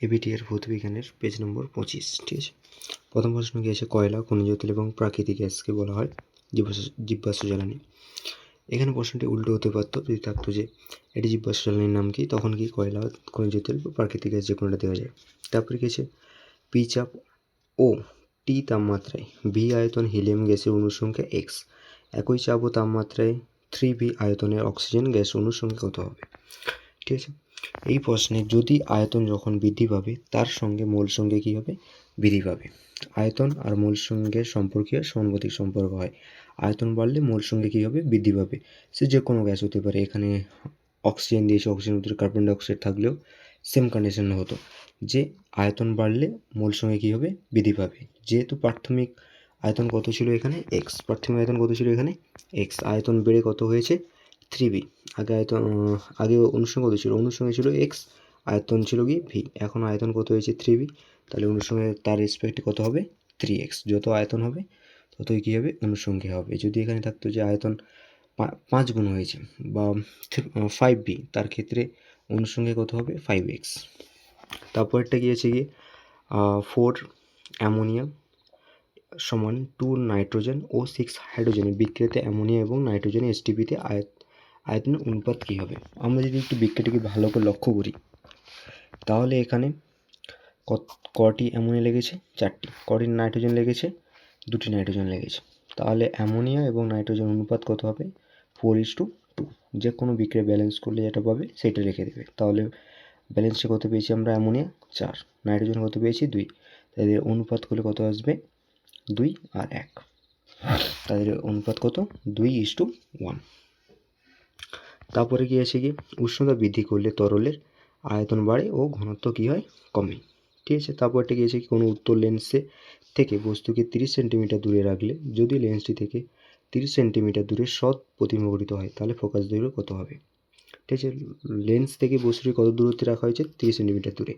ABT এর ভৌত বিজ্ঞানের পেজ নম্বর 25। ঠিক আছে, প্রথম প্রশ্ন কি আছে, কয়লা, খনিজ তেল এবং প্রাকৃতিক গ্যাসকে বলা হয় জীবাশ্ম জ্বালানি। এখানে প্রশ্নটি উল্টো হতে পারতো যদি থাকতো যে এটি জীবাশ্ম জ্বালানির নাম কি, তখন কি কয়লা, খনিজ তেল বা প্রাকৃতিক গ্যাস যে কোনোটা দেওয়া যায়। তারপরে কি আছে, পি চাপ ও টি তাপমাত্রায় ভি আয়তন হিলিয়াম গ্যাসের অণুর সংখ্যা এক্স, একই চাপ ও তাপমাত্রায় 3V আয়তনের অক্সিজেন গ্যাস অণুর সংখ্যা কত হবে। ঠিক আছে, এই প্রশ্নে যদি আয়তন যখন বৃদ্ধি পাবে তার সঙ্গে মোল সংখ্যা কী হবে, বৃদ্ধি পাবে। আয়তন আর মোল সংখ্যার সম্পর্কীয় সমানুপাতিক সম্পর্ক হয়। আয়তন বাড়লে মোল সংখ্যা কী হবে, বৃদ্ধি পাবে। সে যে কোনো গ্যাস হতে পারে, এখানে অক্সিজেন দিয়েছে, অক্সিজেনের ভিতরে কার্বন ডাইঅক্সাইড থাকলেও সেম কন্ডিশন হতো যে আয়তন বাড়লে মোল সংখ্যা কী হবে, বৃদ্ধি পাবে। যেহেতু প্রাথমিক আয়তন কত ছিল এখানে, এক্স, প্রাথমিক আয়তন কত ছিল এখানে এক্স, আয়তন বেড়ে কত হয়েছে 3V। আগে অনুসঙ্গে কত ছিল, অনুসঙ্গে ছিল এক্স, আয়তন ছিল কি ভি, এখন আয়তন কত হয়েছে 3V, তাহলে অনুসঙ্গে তার রেসপেক্টে কত হবে 3x। যত আয়তন হবে ততই কী হবে, অনুসঙ্গে হবে। যদি এখানে থাকতো যে আয়তন 5 গুণ হয়েছে বা 5V, তার ক্ষেত্রে অনুসঙ্গে কত হবে 5x। তারপরটা গিয়েছে গিয়ে 4 অ্যামোনিয়া সমান 2 নাইট্রোজেন ও 6 হাইড্রোজেনের বিক্রিয়াতে অ্যামোনিয়া এবং নাইট্রোজেন এসটিপিতে আয়তনের অনুপাত কী হবে। আমরা যদি একটু বিক্রিয়াটিকে ভালো করে লক্ষ্য করি তাহলে এখানে কটি অ্যামোনিয়া লেগেছে, 4টি, কটি নাইট্রোজেন লেগেছে, 2টি নাইট্রোজেন লেগেছে। তাহলে অ্যামোনিয়া এবং নাইট্রোজেন অনুপাত কত হবে, 4:2। যে কোনো বিক্রিয়া ব্যালেন্স করলে যেটা পাবে সেটা রেখে দেবে। তাহলে ব্যালেন্সে কত পেয়েছি আমরা, অ্যামোনিয়া 4, নাইট্রোজেন কত পেয়েছি 2, তাদের অনুপাত করলে কত আসবে 2 আর 1, তাদের অনুপাত কত 2:1। তারপরে কি আছে কি, উষ্ণতা বৃদ্ধি করলে তরলের আয়তন বাড়ে ও ঘনত্ব কী হয়, কমে। ঠিক আছে, তারপরটা কি আছে কি, কোনো উত্তর লেন্সে থেকে বস্তুকে 30 সেন্টিমিটার দূরে রাখলে যদি লেন্সটি থেকে 30 সেন্টিমিটার দূরে সৎ প্রতিফলিত হয় তাহলে ফোকাস দৈর্ঘ্য কত হবে। ঠিক আছে, লেন্স থেকে বস্তুটি কত দূরত্বে রাখা হয়েছে, 30 সেন্টিমিটার দূরে।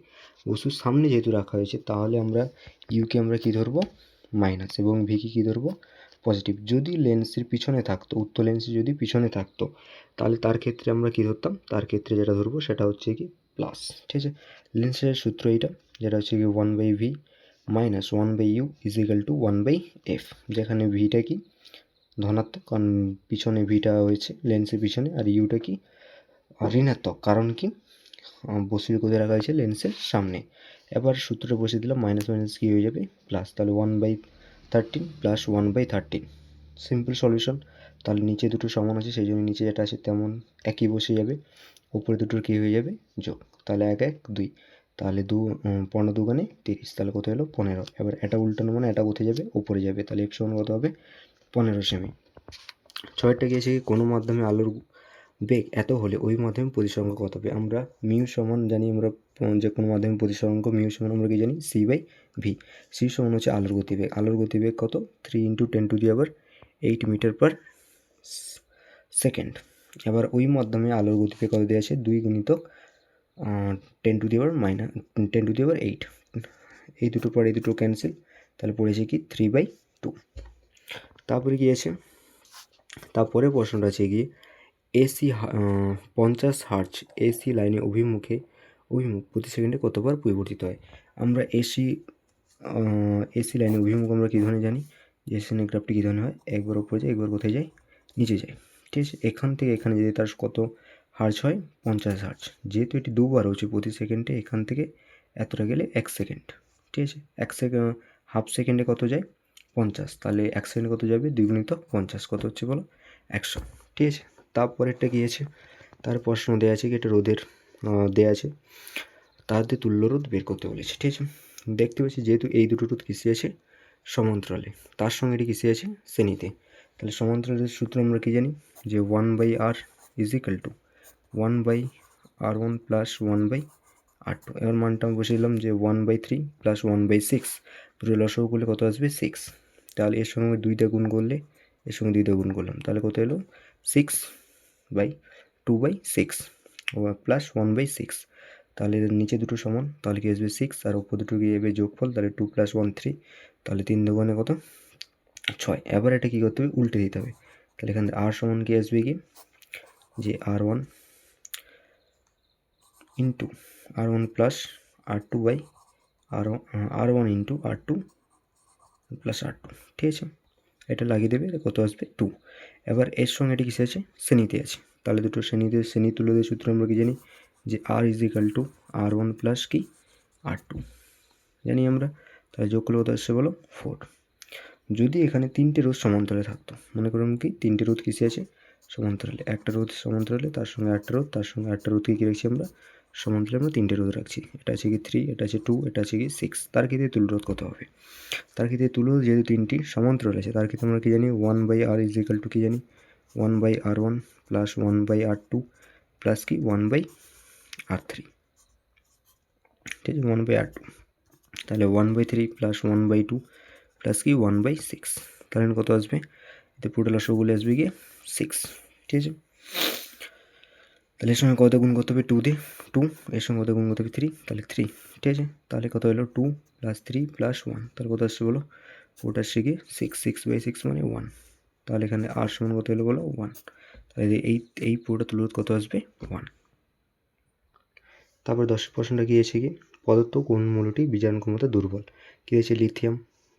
বস্তুর সামনে যেহেতু রাখা হয়েছে তাহলে আমরা ইউকে আমরা কী ধরবো, মাইনাস, এবং ভিকে কী ধরবো, পজিটিভ। যদি লেন্সের পিছনে থাকতো, উত্তর লেন্সে যদি পিছনে থাকতো তাহলে তার ক্ষেত্রে আমরা কী ধরতাম, তার ক্ষেত্রে যেটা ধরবো সেটা হচ্ছে কি প্লাস। ঠিক আছে, লেন্সের সূত্র এইটা, যেটা হচ্ছে কি 1/v minus 1/u is equal to 1/f, যেখানে ভিটা কি ধনাত্মক, কারণ পিছনে ভিটা হয়েছে লেন্সের পিছনে, আর ইউটা কি ঋণাত্মক, কারণ কি বস্তুটি কোথায় রাখা হয়েছে, লেন্সের সামনে। এবার সূত্রটা বসিয়ে দিলাম, মাইনাস মাইনাস কী হয়ে যাবে প্লাস, তাহলে 1/13 প্লাস 1/13, সিম্পল সলিউশন। তাহলে নিচে দুটো সমান আছে সেই জন্য নিচে যেটা আছে তেমন একই বসে যাবে, উপরে দুটোর কী হয়ে যাবে যোগ, তাহলে 1 1 2, তাহলে 15 দুগুণে 30, তাহলে কত হলো 15। এবার এটা উল্টানো মানে এটা কোথায় যাবে, উপরে যাবে, তাহলে f সমান কত হবে 15 সেমি। 6টা গিয়েছে কোনো মাধ্যমে আলোর বেগ এত হলে ওই মাধ্যমে প্রতিসরাঙ্ক কত হবে। আমরা মিউ সমান জানি, আমরা যে কোনো মাধ্যমে প্রতিসরাঙ্ক মিউ সমান আমরা কি জানি, c/v। সি সমান হচ্ছে আলোর গতিবেগ, আলোর গতিবেগ কত 3 × 10⁸ মিটার পার সেকেন্ড। এবার ওই মাধ্যমে আলোর গতিবেগ কত দেওয়া আছে, 2 × 10⁻⁸। এই দুটো পর এই দুটো ক্যান্সেল, তাহলে পড়েছে কি 3/2। তারপরে কি আছে, তারপরে প্রশ্নটা আছে গিয়ে এসি 50 হার্জ এসি লাইনে অভিমুখ প্রতি সেকেন্ডে কতবার পরিবর্তিত হয়। আমরা এসি লাইনে অভিমুখ আমরা কী ধরনের জানি, যে এসি গ্রাফটি কী ধরনের হয়, একবার উপরে যায় একবার কোথায় যায়, নিচে যায়। ঠিক আছে, এখান থেকে এখানে যদি তার কত হার্জ হয় 50 হার্জ, যেহেতু এটি দুবার হচ্ছে প্রতি সেকেন্ডে, এখান থেকে এতটা গেলে 1 সেকেন্ড। ঠিক আছে, হাফ সেকেন্ডে কত যায় 50, তাহলে 1 সেকেন্ডে কত যাবে 2 × 50, কত হচ্ছে বলো 100। ঠিক আছে, তারপরেরটা কী আছে, তার প্রশ্ন দেওয়া আছে কি এটা রোদের দেওয়া আছে, তাদের তুল্য রোধ বের করতে বলেছে। ঠিক আছে, দেখতে পাচ্ছি যেহেতু এই দুটো রোধ কিসে আছে, সমান্তরালে, তার সঙ্গে এটি কিসে আছে, শ্রেণীতে। তাহলে সমান্তরালের সূত্র আমরা কী জানি, যে 1/r is equal to 1/r1 plus 1/r2। এবার মানটা আমি বসে দিলাম যে 1/3 প্লাস 1/6, দুটো লসাগু করলে কত আসবে 6। তাহলে এর সঙ্গে 2টা গুণ করলে, এর সঙ্গে 2টা গুণ করলাম, তাহলে কত এলো 6/2/6 প্লাস 1/6। তাহলে নিচে দুটো সমান, তাহলে কি আসবে 6, আর উপর দুটো গিয়ে যাবে যোগফল, তাহলে 2 + 1 3, তাহলে 3 দুগুণে কত 6। এবার এটা কী করতে হবে, উল্টে দিতে হবে। তাহলে এখানে আর সমান কি আসবে কি, যে r1 + r1 R2 by R1 into R2 plus R2, ঠিক আছে। এটা লাগিয়ে দেবে, কত আসবে 2। এবার এর সঙ্গে এটি কিসে আছে, শ্রেণীতে আছে, তাহলে দুটো শ্রেণী তুলে দিয়ে সূত্র আমরা কি জানি যে R = R1 প্লাস কি R2 জানি আমরা, তাহলে যোগ করলে কত আসছে বলো 4। যদি এখানে 3টে রোধ সমান্তরালে থাকতো, মনে করুন কি 3টে রোধ কিসে আছে সমান্তরালে, একটা রোধ সমান্তরালে, তার সঙ্গে একটা রোধ, তার সঙ্গে একটা রোধকে কী রাখছি আমরা সমান্তরালে, আমরা 3টে রোধ রাখছি, এটা আছে কি 3, এটা আছে 2, এটা আছে কি 6। তার ক্ষেত্রে তুল্যরোধ কত হবে, তার ক্ষেত্রে তুল্যরোধ যেহেতু 3টি সমান্তরাল আছে, তার ক্ষেত্রে আমরা কি জানি 1/R = কি জানি 1/R1 প্লাস 1/R2 প্লাস কি 1/R3, ঠিক আছে 1/R2, তাহলে 1/3 প্লাস 1/2 প্লাস কি 1/6, তাহলে কত আসবে, এতে পুরো লসাগুলো আসবে গিয়ে 6, ঠিক আছে। তাহলে এর সঙ্গে কত গুণ করতে হবে 2 দিয়ে 2, এর সঙ্গে কত গুণ করতে হবে 3, তাহলে 3, ঠিক আছে। তাহলে কত হলো 2 প্লাস 3 প্লাস 1, তাহলে কত আসছে বলো, ওটা আসছে গিয়ে 6/6 মানে 1, তাহলে এখানে আর সমান কত হলো বলো 1, তাহলে এই পুরোটা তুলরোধ কত আসবে 1। তারপর 10 প্রশ্নটা কি আছে কি, পদার্থ কোন মৌলটি বিজারণ ক্ষমতা দুর্বল, কি আছে লিথিয়াম,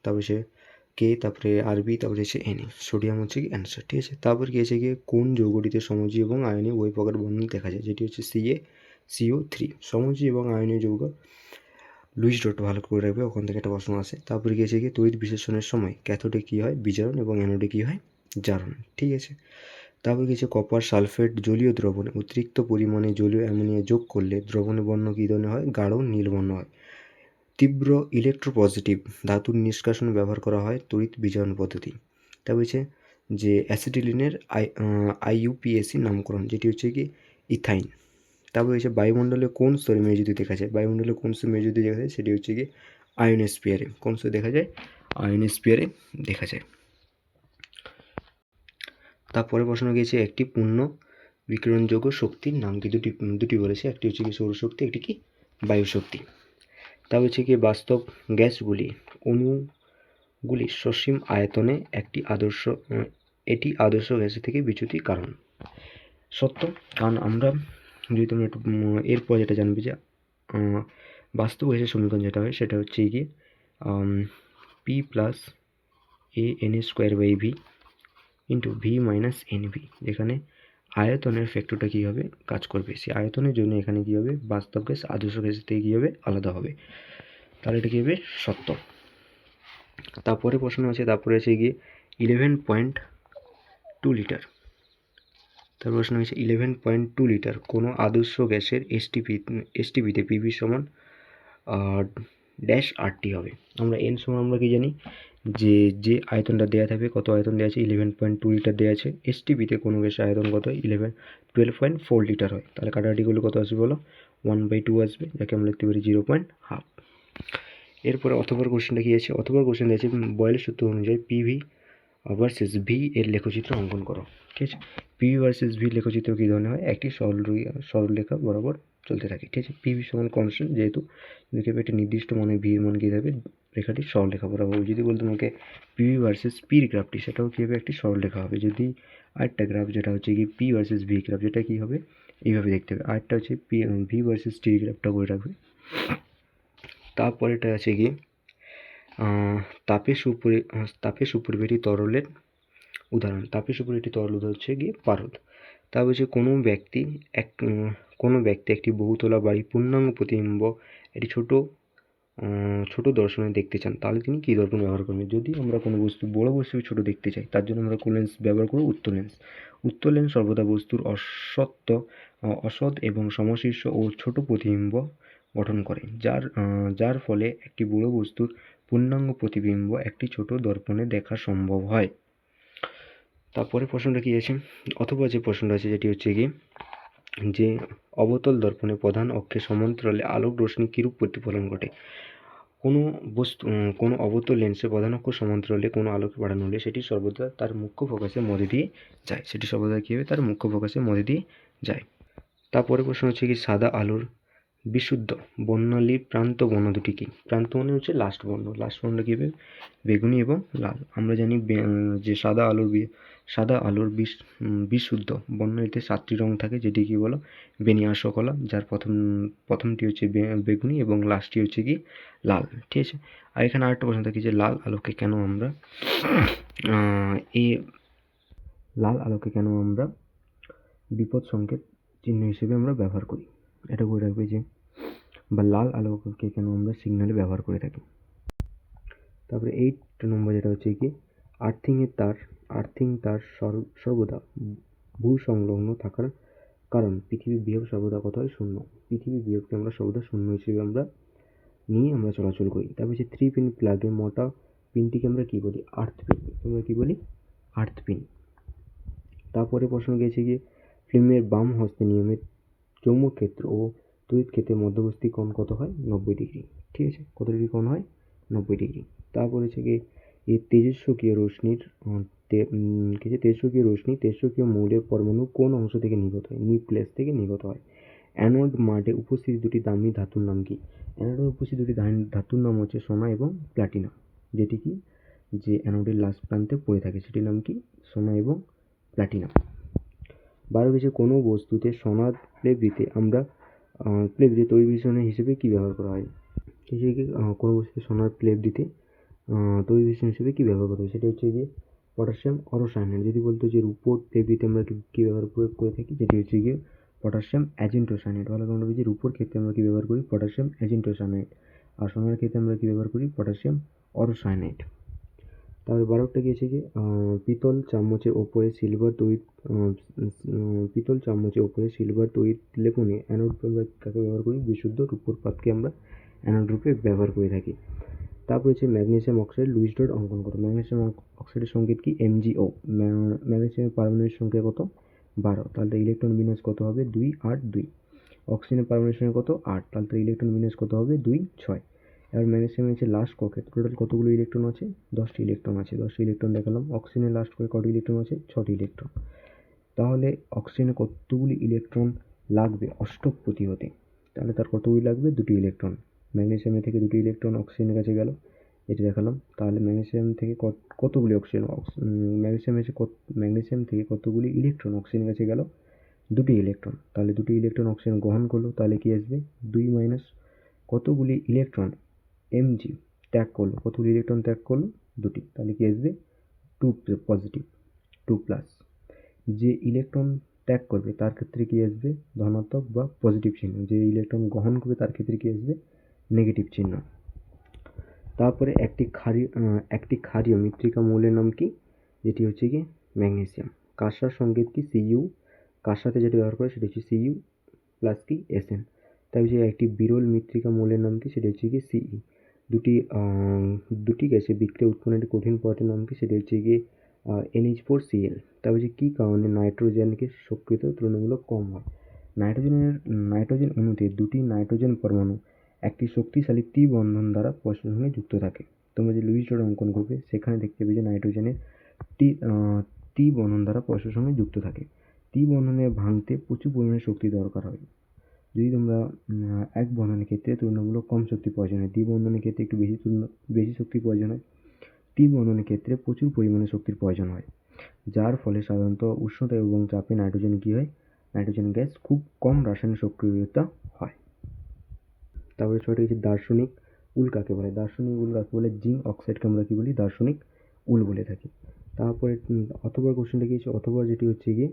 তারপরে সে কে, তারপরে আরবি, তারপরে হচ্ছে Na, সোডিয়াম হচ্ছে কি অ্যান্সার, ঠিক আছে। তারপর কি আছে গিয়ে কোন যৌগটিতে সমযোজী এবং আয়নীয় উভয় প্রকার বন্ধন দেখা যায়, যেটি হচ্ছে CaCO3, সমযোজী এবং আয়নীয় যৌগ লুইস ডট ভালো করে রাখবে, ওখান থেকে একটা প্রশ্ন আসে। তারপরে গিয়েছে গিয়ে তড়িৎ বিশেষণের সময় ক্যাথোডে কী হয় বিজারণ এবং অ্যানোডে কী হয় জারণ, ঠিক আছে। তারপর গিয়েছে কপার সালফেট জলীয় দ্রবণে অতিরিক্ত পরিমাণে জলীয় অ্যামোনিয়া যোগ করলে দ্রবণের বর্ণ কী ধরনের হয়, গাঢ় নীল বর্ণ হয়। তীব্র ইলেকট্রোপজিটিভ ধাতুর নিষ্কাশনে ব্যবহার করা হয় তড়িৎ বিজারণ পদ্ধতি। তারপর হচ্ছে যে অ্যাসিটিলিনের IUPAC নামকরণ, যেটি হচ্ছে কি ইথাইন। তারপর হচ্ছে বায়ুমণ্ডলে কোন স্তরে মেরুজ্যোতি দেখা যায়, বায়ুমণ্ডলে কোন স্তরে মেরুজ্যোতি দেখা যায়, সেটি হচ্ছে কি আয়োনোস্ফিয়ারে, কোন স্তরে দেখা যায় আয়োনোস্ফিয়ারে দেখা যায়। তারপরে প্রশ্ন গিয়েছে একটি পূর্ণ বিকিরণযোগ্য শক্তির নাম কি, দুটি বলেছে, একটি হচ্ছে কি সৌরশক্তি, একটি কি বায়ু শক্তি। তা হচ্ছে কি বাস্তব গ্যাসগুলি অণুগুলি সসীম আয়তনে এটি আদর্শ গ্যাসের থেকে বিচ্যুতির কারণ, সত্য। কারণ আমরা যদি তোমরা একটু এরপর যেটা জানবে যে বাস্তব গ্যাসের সমীকরণ যেটা হয় সেটা হচ্ছে কি P + ANA²/V into V - NV, যেখানে আয়তনের ফ্যাক্টরটা কী হবে কাজ করবে, সেই আয়তনের জন্য এখানে কী হবে বাস্তব গ্যাস আদর্শ গ্যাসের থেকে কী হবে আলাদা হবে, তাহলে এটা কী হবে সত্য। তারপরে প্রশ্ন আছে, তারপরে আছে গিয়ে 11.2 লিটার, তারপর প্রশ্ন হচ্ছে 11.2 লিটার কোনো আদর্শ গ্যাসের এসটিপিতে পিভি সমান -RT হবে। আমরা এন সমান আমরা কি জানি যে আয়তনটা দেওয়া থাকবে, কত আয়তন দেওয়া আছে 11.2 লিটার দেওয়া আছে, এসটিপিতে কোনো গ্যাসের আয়তন কত 12.4 লিটার হয়, তাহলে কাটাকাটিগুলো কত আসবে বলো 1/2 আসবে, যাকে আমরা লিখতে পারি 0.5। এরপরে অথবার কোশ্চেনটা কী আছে, অথবার কোশ্চেন দিয়েছে বয়েলের সূত্র অনুযায়ী পিভি ভার্সেস ভি এর লেখচিত্র অঙ্কন করো, ঠিক আছে। পিভি ভার্সেস ভি লেখচিত্র কী ধরনের হয়, একটি সরলরেখা বরাবর চলতে থাকে, ঠিক আছে। পিভি সমান কনস্ট্যান্ট, যেহেতু দেখবে একটা নির্দিষ্ট মানে ভির মান কী থাকবে রেখাটি সরলরেখা বরাবর। যদি বল তোমাকে পিভি ভার্সেস পির গ্রাফটি, সেটাও কী হবে একটি সরলরেখা হবে। যদি আরেকটা গ্রাফ যেটা হচ্ছে কি পি ভার্সেস ভি গ্রাফ, যেটা কী হবে এইভাবে দেখতে হবে। আরেকটা হচ্ছে ভি ভার্সেস টি গ্রাফটা করে রাখবে। তারপরেটা আছে কি তাপে সুপরিবাহী একটি তরলের উদাহরণ, তাপের উপর একটি তরল উদাহরণ হচ্ছে গিয়ে পারদ। তা হচ্ছে কোনো ব্যক্তি একটি বহুতলা বাড়ি পূর্ণাঙ্গ প্রতিবিম্ব একটি ছোট দর্শনে দেখতে চান, তাহলে তিনি কী দর্পণ ব্যবহার করবেন। যদি আমরা কোনো বস্তু বড় বস্তু ছোট দেখতে চাই, তার জন্য আমরা কোন লেন্স ব্যবহার করব, উত্তল লেন্স। উত্তল লেন্স সর্বদা বস্তুর অসৎ এবং সমশীর্ষ ও ছোট প্রতিবিম্ব গঠন করে, যার ফলে একটি বড় বস্তুর পূর্ণাঙ্গ প্রতিবিম্ব একটি ছোট দর্পণে দেখা সম্ভব হয়। তারপরে প্রশ্নটা কী আছে, অথবা যে প্রশ্নটা আছে যেটি হচ্ছে কি যে অবতল দর্পণে প্রধান অক্ষের সমান্তরালে আলোক রশ্মি কিরূপ প্রতিফলন ঘটে। কোনো অবতল লেন্সে প্রধান অক্ষ সমান্তরালে কোনো আলোকে পাঠানো হলে সেটি সর্বদা তার মুখ্য ফোকাসের মধ্যে দিয়ে যায়, সেটি সর্বদা কী হবে তার মুখ্য ফোকাসের মধ্যে দিয়ে যায়। তারপরে প্রশ্ন হচ্ছে কি সাদা আলোর বিশুদ্ধ বর্ণালীর প্রান্ত বর্ণ দুটি কী। প্রান্ত মানে হচ্ছে লাস্ট বর্ণটা কী হবে বেগুনি এবং লাল। আমরা জানি যে সাদা আলোর সাদা আলোর বিশুদ্ধ বর্ণালীতে 7টি রং থাকে, যেটি কি বলো? বেনিয়াস কলা, যার প্রথমটি হচ্ছে বেগুনি এবং লাস্টটি হচ্ছে কি লাল। ঠিক আছে। আর এখানে আরেকটা প্রশ্ন থাকে যে লাল আলোকে কেন আমরা বিপদ সংকেত চিহ্ন হিসেবে আমরা ব্যবহার করি? এটা করে রাখবে যে, বা লাল আলোকে কেন আমরা সিগন্যালে ব্যবহার করে থাকি। তারপরে 8 নম্বর যেটা হচ্ছে কি আর্থিং তার সর্বদা ভূসংলগ্ন থাকার কারণ পৃথিবীর বিভব সর্বদা কত হয়? 0। পৃথিবীর বিভবকে আমরা সর্বদা 0 হিসেবে আমরা নিয়ে আমরা চলাচল করি। তারপর হচ্ছে 3 পিন প্লাগে মোটা পিনটিকে আমরা কি বলি? আর্থ পিন। আমরা কি বলি? আর্থ পিন। তারপরে প্রশ্ন গেছে গিয়ে ফিল্মের বাম হস্তে নিয়মিত চৌম্বক ক্ষেত্র ও তড়িৎ ক্ষেত্রের মধ্যবর্তী কোণ কত হয়? 90 ডিগ্রি। ঠিক আছে। কত ডিগ্রি কোণ হয়? 90 ডিগ্রি। তারপর হচ্ছে গিয়ে এই তেজস্ক্রিয় রশ্মির তেজস্ক্রিয় মৌলের পরমাণু কোন অংশ থেকে নির্গত হয়? নিউক্লিয়াস থেকে নির্গত হয়। অ্যানোড মাঠে উপস্থিত দুটি দামি ধাতুর নাম কি? অ্যানোডে উপস্থিত দুটি ধাতুর নাম হচ্ছে সোনা এবং প্লাটিনাম, যেটি কি যে অ্যানোডের লাস্ট প্রান্তে পড়ে থাকে সেটির নাম কি? সোনা এবং প্লাটিনাম। 12 গেছে কোনো বস্তুতে সোনার প্লেট দিতে আমরা তড়িৎ বিকিরণ হিসেবে কি ব্যবহার করা হয়? কোনো বস্তুতে সোনার প্লেট দিতে তড়িৎ বিকিরণ হিসেবে কি ব্যবহার করা হয়? সেটা হচ্ছে গিয়ে পটাশিয়াম অরোসায়ানাইড। যদি বলতো যে রূপোর প্লেট দিতে আমরা কি ব্যবহার করে থাকি? যেটি হচ্ছে গিয়ে পটাশিয়াম অ্যাজেন্টোসায়ানাইড। ভালো করে বলছি, রূপোর ক্ষেত্রে আমরা কি ব্যবহার করি? পটাশিয়াম অ্যাজেন্টোসায়ানাইড। আর সোনার ক্ষেত্রে আমরা কি ব্যবহার করি? পটাশিয়াম অরোসায়ানাইড। তারপরে 12টা গিয়েছে কি পিতল চামচের ওপরে সিলভার তড়িৎ লেপনে অ্যানোড কাকে ব্যবহার করি? বিশুদ্ধ রূপোর পাতকে আমরা অ্যানোড রূপে ব্যবহার করে থাকি। তারপর হচ্ছে ম্যাগনেসিয়াম অক্সাইড লুইস ডট অঙ্কন করো। ম্যাগনেসিয়াম অক্সাইডের সংকেত কি? MgO। ম্যাগনেসিয়ামের পারমাণবিক সংখ্যা কত? 12। তাহলে ইলেকট্রন বিন্যাস কত হবে? 2 8 2। অক্সিজেনের পারমাণবিক সংখ্যা কত? 8। তাহলে ইলেকট্রন বিন্যাস কত হবে? 2 6। এবার ম্যাগনেসিয়ামে হচ্ছে লাস্ট কক্ষে টোটাল কতগুলো ইলেকট্রন আছে? 10টি ইলেকট্রন আছে। 10টি ইলেকট্রন দেখালাম। অক্সিজেনের লাস্ট কক্ষে কটি ইলেকট্রন আছে? 6টি ইলেকট্রন। তাহলে অক্সিজেনে কতগুলি ইলেকট্রন লাগবে অষ্টক প্রতি হতে? তাহলে তার কতগুলি লাগবে? 2টি ইলেকট্রন। ম্যাগনেসিয়ামে থেকে 2টি ইলেকট্রন অক্সিজেনের কাছে গেল, এটা দেখালাম। তাহলে ম্যাগনেসিয়াম থেকে কতগুলি ম্যাগনেসিয়াম থেকে কতগুলি ইলেকট্রন অক্সিজেনের কাছে গেল? 2টি ইলেকট্রন। তাহলে 2টি ইলেকট্রন অক্সিজেন গ্রহণ করলো, তাহলে কি আসবে? 2 মাইনাস কতগুলি ইলেকট্রন Mg ত্যাগ করলো? কতগুলি ইলেকট্রন ত্যাগ করলো? 2টি। তাহলে কি আসবে? 2 পজিটিভ, 2 প্লাস। যে ইলেকট্রন ত্যাগ করবে তার ক্ষেত্রে কি আসবে? ধনাত্মক বা পজিটিভ চিহ্ন। যে ইলেকট্রন গ্রহণ করবে তার ক্ষেত্রে কি আসবে? নেগেটিভ চিহ্ন। তারপরে একটি ক্ষারীয় মৃত্তিকা মৌলের নাম কি? যেটি হচ্ছে কি ম্যাগনেসিয়াম। কাঁসার সংকেত কি? Cu। কার সাথে যেটা ব্যবহার করে সেটা হচ্ছে Cu প্লাস কি Sn। তাই হচ্ছে একটি বিরল মৃত্তিকা মৌলের নাম কি? সেটা হচ্ছে কি Ce। দুটি গ্যাসে বিক্রিয়া উৎপন্ন একটি কঠিন পদার্থের নাম কি? সেটা হচ্ছে গিয়ে NH4Cl। তা হচ্ছে কী কারণে নাইট্রোজেনকে সক্রিয়তা তুলনামূলক কম হয়? নাইট্রোজেন অণুতে 2টি নাইট্রোজেন পরমাণু একটি শক্তিশালী ত্রি বন্ধন দ্বারা পরস্পরের সঙ্গে যুক্ত থাকে। তোমরা যে লুইস ডট অঙ্কন করবে সেখানে দেখতে পাবে যে নাইট্রোজেনের ত্রি বন্ধন দ্বারা পরস্পরের সঙ্গে যুক্ত থাকে। ত্রি বন্ধনে ভাঙতে প্রচুর পরিমাণে শক্তি দরকার হয়। যদি তোমরা এক বন্ধনের ক্ষেত্রে তুলনামূলক কম শক্তি প্রয়োজন হয়, দ্বিবন্ধনের ক্ষেত্রে একটু বেশি শক্তির প্রয়োজন হয়, ত্রি বন্ধনের ক্ষেত্রে প্রচুর পরিমাণে শক্তির প্রয়োজন হয়, যার ফলে সাধারণত উষ্ণতা এবং চাপে নাইট্রোজেন কী হয়? নাইট্রোজেন গ্যাস খুব কম রাসায়নিক সক্রিয়তা হয়। তারপরে 6টা হচ্ছে দার্শনিক উল কাকে বলে? দার্শনিক উল কাকে বলে? জিঙ্ক অক্সাইডকে আমরা কী বলি? দার্শনিক উল বলে থাকি। তারপরে অথবা কোশ্চেনটা কি হচ্ছে? অথবা যেটি হচ্ছে গিয়ে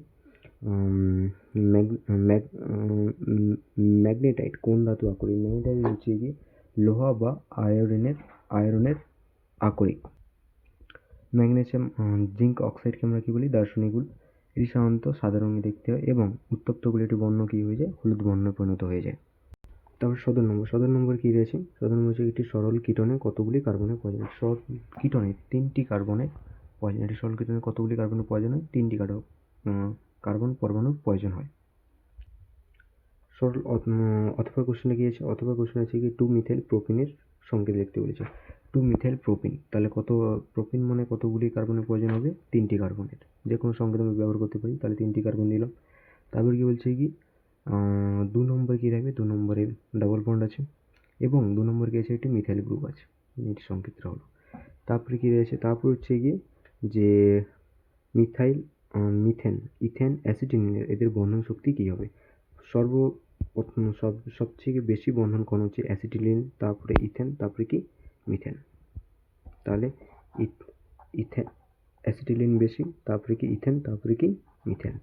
ম্যাগনেটাইট কোন ধাতু আকরিক? ম্যাগনেটাইট হচ্ছে গিয়ে লোহা বা আয়রনের আকরিক। ম্যাগনেসিয়াম জিঙ্ক অক্সাইডকে আমরা কী বলি? দার্শনিক উল। এটি সাধারণত সাদা রঙে দেখতে হয় এবং উত্তপ্ত হলে এটি বর্ণ কী হয়ে যায়? হলুদ বর্ণে পরিণত হয়ে যায়। তারপর 17 নম্বর কী রয়েছে? 17 নম্বর হচ্ছে একটি সরল কিটনে কতগুলি কার্বনের প্রয়োজন? সরল কিটনে 3টি কার্বনের প্রয়োজন। একটি সরল কিটনে কতগুলি কার্বনের প্রয়োজন হয়? 3টি কার্বন পরমাণুর প্রয়োজন হয়। সরল অথবা কোশ্চেনে কী আছে? অথবা কোশ্চেন আছে কি 2 মিথাইল প্রোপিনের সংকেত লিখতে বলেছে। 2 মিথাইল প্রোপিন, তাহলে প্রোপিন মানে কতগুলি কার্বনের প্রয়োজন হবে? 3টি কার্বনের। যে কোনো সংকেত আমরা ব্যবহার করতে পারি, তাহলে 3টি কার্বন দিলাম। তারপর কি বলছে কি 2 নম্বরে কী থাকবে? 2 নম্বরে ডাবল বন্ড আছে এবং 2 নম্বর কি আছে? একটি মিথাইল গ্রুপ আছে। এটি সংকেতটা হলো। তারপরে কী রয়েছে? তারপর হচ্ছে গিয়ে যে মিথাইল মিথেন, ইথেন, অ্যাসিটিলিনের এদের বন্ধন শক্তি কী হবে? সবথেকে বেশি বন্ধন কোণ হচ্ছে অ্যাসিটিলিন, তারপরে ইথেন, তারপরে কি মিথেন। তাহলে ইথেন অ্যাসিটিলিন বেশি, তারপরে কি ইথেন, তারপরে কি মিথেন।